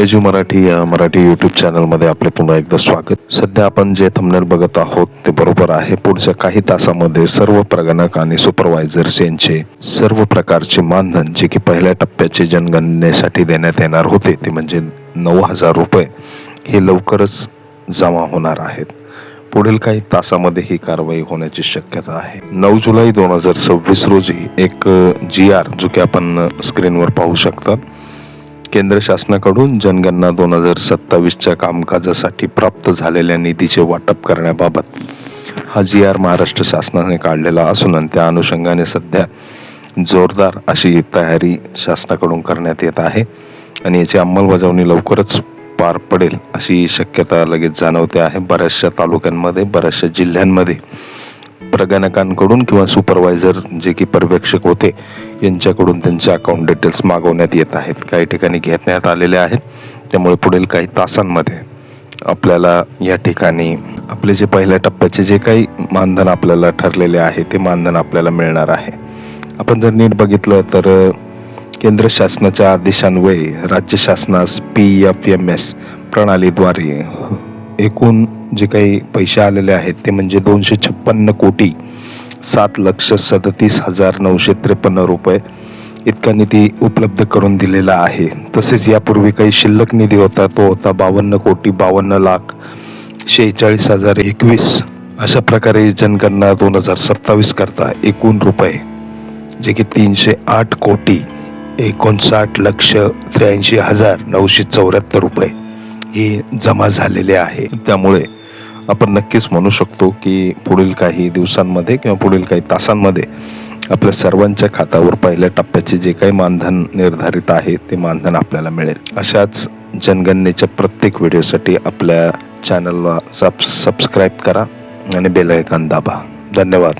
Edu Marathi या Marathi YouTube चॅनलमध्ये आपले पुन्हा एकदा स्वागत। सध्या आपण जे थंबनेल बघत आहोत ते बरोबर आहे। पुढच्या काही तासामध्ये सर्व प्रगणक आणि सुपरवायझर्स यांचे सर्व प्रकारचे मानधन जे की पहिल्या टप्प्याचे जनगणनेसाठी देण्यात येणार होते ते म्हणजे 9,000 रुपये हे लवकरच जमा होणार आहेत। पुढील काही तासामध्ये ही कारवाई होण्याची शक्यता आहे। 9 जुलै 2026 रोजी एक GR जो की आपण स्क्रीनवर पाहू शकता, केंद्र शासनाकडून जनगणना 2027च्या कामकाजासाठी प्राप्त झालेल्या निधीचे वाटप करण्याबाबत हा GR महाराष्ट्र शासनाने काढलेला असून त्या अनुषंगाने सध्या जोरदार अशी तयारी शासनाकडून करण्यात येत आहे आणि याची अंमलबजावणी लवकरच पार पडेल अशी शक्यता लगेच जाणवते आहे। बऱ्याचशा तालुक्यांमध्ये, बऱ्याचशा जिल्ह्यांमध्ये प्रगणकांकडून किंवा सुपरवायझर जे की पर्यवेक्षक होते यांच्याकडून त्यांचे अकाउंट डिटेल्स मागवण्यात येत आहेत, काही ठिकाणी घेण्यात आलेले आहेत। त्यामुळे पुढील काही तासांमध्ये आपल्याला या ठिकाणी आपले जे पहिल्या टप्प्याचे जे काही मानधन आपल्याला ठरलेले आहे ते मानधन आपल्याला मिळणार आहे। आपण जर नीट बघितलं तर केंद्र शासनाच्या आदेशान्वये राज्य शासनास PFMS प्रणालीद्वारे एकूण जे काही पैसे आलेले आहेत ते म्हणजे 256,07,37,953 रुपये इतका निधी उपलब्ध करून दिलेला आहे। तसेच यापूर्वी काही शिल्लक निधी होता, तो होता 52,52,46,021। अशा प्रकारे जनगणना 2027 करता एकूण रुपये जे की 308,59,83,974 रुपये हे जमा झालेले आहे। त्यामुळे आपण नक्कीच म्हणू शकतो की पुढील काही दिवसांमध्ये किंवा पुढील काही तासांमध्ये आपल्या सर्वांच्या खात्यावर पहिल्या टप्प्याचे जे काही मानधन निर्धारित आहे ते मानधन आपल्याला मिळेल। अशाच जनगणनेच्या प्रत्येक व्हिडिओसाठी आपल्या चॅनलला सबस्क्राईब करा आणि बेल आयकॉन दाबा। धन्यवाद।